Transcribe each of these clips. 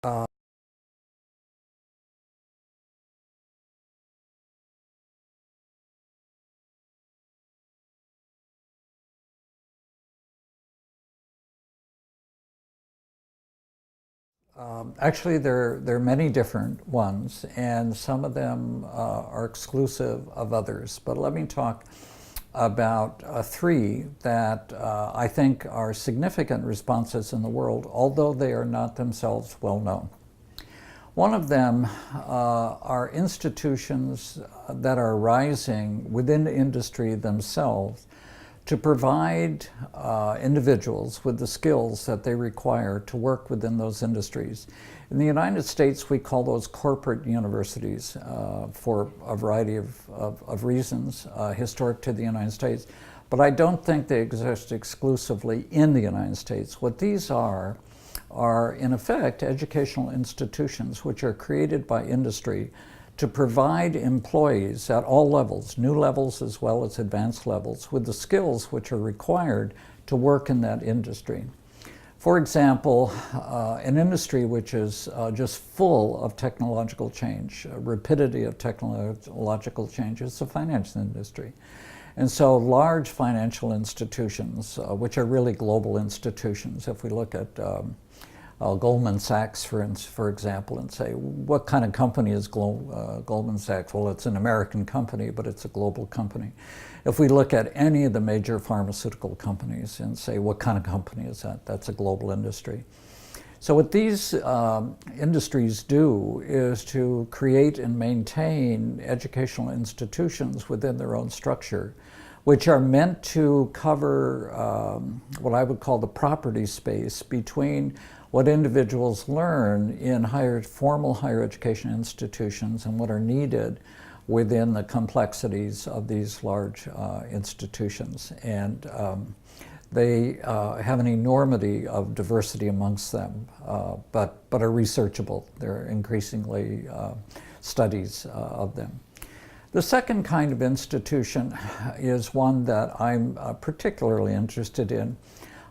Uh, Actually, there are many different ones, and some of them are exclusive of others. But let me talk about three that I think are significant responses in the world, although they are not themselves well known. One of them are institutions that are rising within industry themselves to provide individuals with the skills that they require to work within those industries. In the United States, we call those corporate universities for a variety of reasons historic to the United States, but I don't think they exist exclusively in the United States. What these are in effect educational institutions which are created by industry to provide employees at all levels, new levels as well as advanced levels, with the skills which are required to work in that industry. For example, an industry which is just full of technological change, rapidity of technological change, is the finance industry. And so large financial institutions, which are really global institutions, if we look at Goldman Sachs, for example, and say, what kind of company is Goldman Sachs? Well, it's an American company, but it's a global company. If we look at any of the major pharmaceutical companies and say, what kind of company is that? That's a global industry. So what these industries do is to create and maintain educational institutions within their own structure, which are meant to cover what I would call the property space between what individuals learn in formal higher education institutions and what are needed within the complexities of these large institutions. And they have an enormity of diversity amongst them, but are researchable. There are increasingly studies of them. The second kind of institution is one that I'm particularly interested in.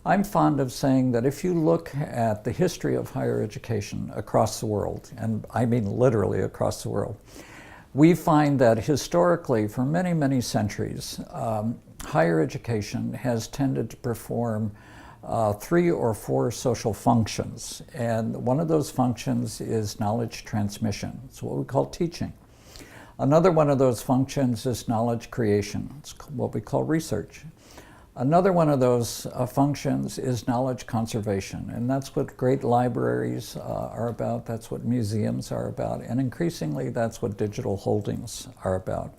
I'm fond of saying that if you look at the history of higher education across the world, and I mean literally across the world, we find that historically, for many, many centuries, higher education has tended to perform 3 or 4 social functions. And one of those functions is knowledge transmission. It's what we call teaching. Another one of those functions is knowledge creation. It's what we call research. Another one of those functions is knowledge conservation, and that's what great libraries are about, that's what museums are about, and increasingly that's what digital holdings are about.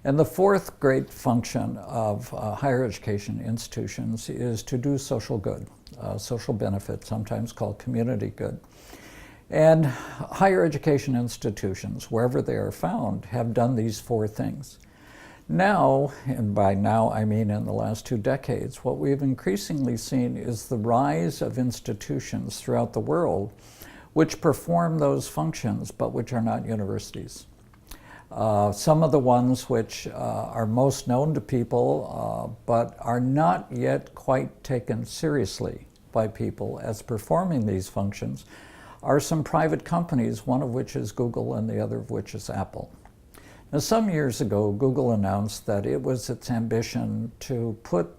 And the fourth great function of higher education institutions is to do social good, social benefit, sometimes called community good. And higher education institutions, wherever they are found, have done these 4 things. Now, and by now I mean in the last 2 decades, what we've increasingly seen is the rise of institutions throughout the world which perform those functions but which are not universities. Some of the ones which are most known to people but are not yet quite taken seriously by people as performing these functions are some private companies, one of which is Google and the other of which is Apple. Now, some years ago, Google announced that it was its ambition to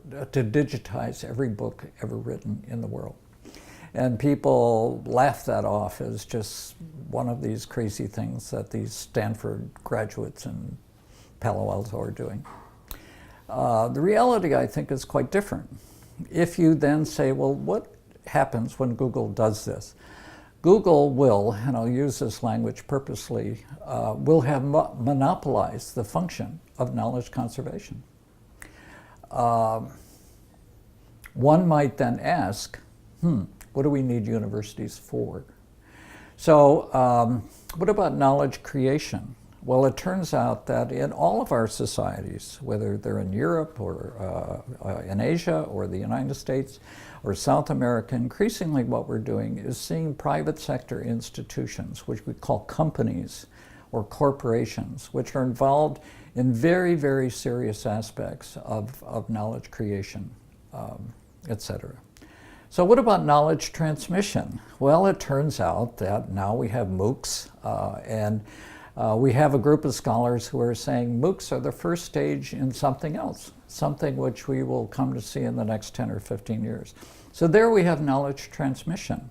digitize every book ever written in the world. And people laughed that off as just one of these crazy things that these Stanford graduates in Palo Alto are doing. The reality, I think, is quite different. If you then say, well, what happens when Google does this? Google will, and I'll use this language purposely, will have monopolized the function of knowledge conservation. One might then ask, what do we need universities for? So what about knowledge creation? Well, it turns out that in all of our societies, whether they're in Europe or in Asia or the United States or South America, increasingly what we're doing is seeing private sector institutions, which we call companies or corporations, which are involved in very, very serious aspects of knowledge creation, et cetera. So what about knowledge transmission? Well, it turns out that now we have MOOCs, and we have a group of scholars who are saying MOOCs are the first stage in something else, something which we will come to see in the next 10 or 15 years. So there we have knowledge transmission.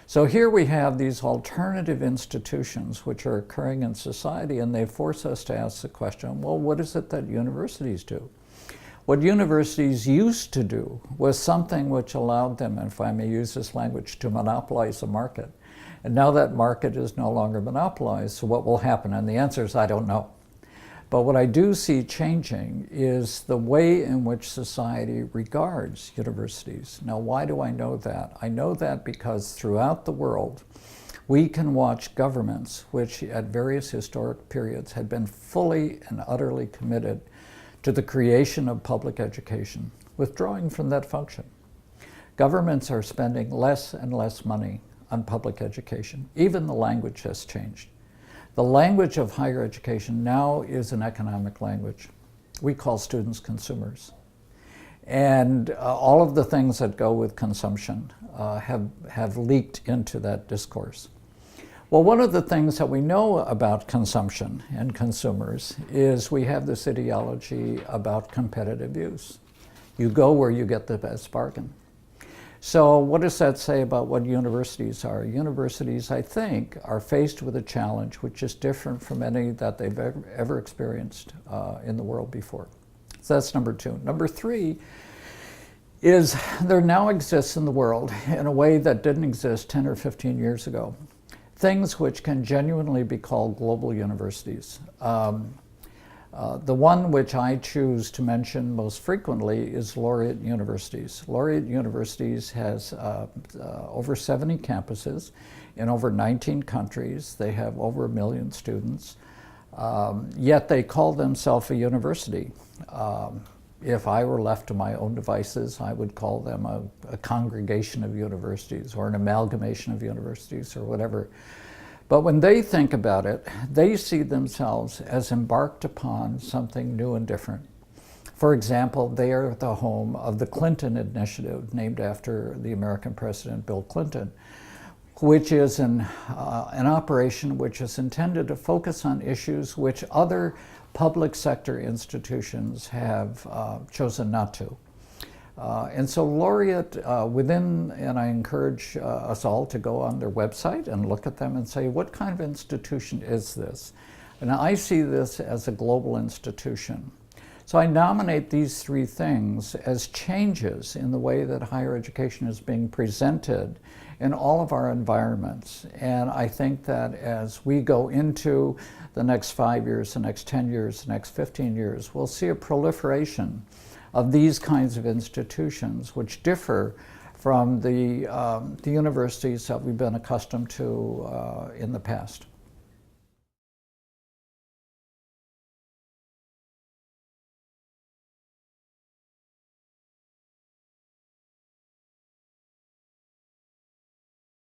So here we have these alternative institutions which are occurring in society, and they force us to ask the question, well, what is it that universities do? What universities used to do was something which allowed them, if I may use this language, to monopolize a market. And now that market is no longer monopolized, so what will happen? And the answer is, I don't know. But what I do see changing is the way in which society regards universities. Now, why do I know that? I know that because throughout the world, we can watch governments which at various historic periods had been fully and utterly committed to the creation of public education, withdrawing from that function. Governments are spending less and less money on public education. Even the language has changed. The language of higher education now is an economic language. We call students consumers. And all of the things that go with consumption have leaked into that discourse. Well, one of the things that we know about consumption and consumers is we have this ideology about competitive use. You go where you get the best bargain. So what does that say about what universities are? Universities, I think, are faced with a challenge which is different from any that they've ever experienced in the world before. So that's number two. Number three is there now exists in the world in a way that didn't exist 10 or 15 years ago. Things which can genuinely be called global universities. The one which I choose to mention most frequently is Laureate Universities. Laureate Universities has over 70 campuses in over 19 countries. They have over 1 million students, yet they call themselves a university. If I were left to my own devices, I would call them a congregation of universities or an amalgamation of universities or whatever. But when they think about it, they see themselves as embarked upon something new and different. For example, they are the home of the Clinton Initiative, named after the American President Bill Clinton, which is an operation which is intended to focus on issues which other public sector institutions have chosen not to. And so Laureate and I encourage us all to go on their website and look at them and say, what kind of institution is this? And I see this as a global institution. So I nominate these three things as changes in the way that higher education is being presented in all of our environments. And I think that as we go into the next 5 years, the next 10 years, the next 15 years, we'll see a proliferation of these kinds of institutions which differ from the universities that we've been accustomed to in the past.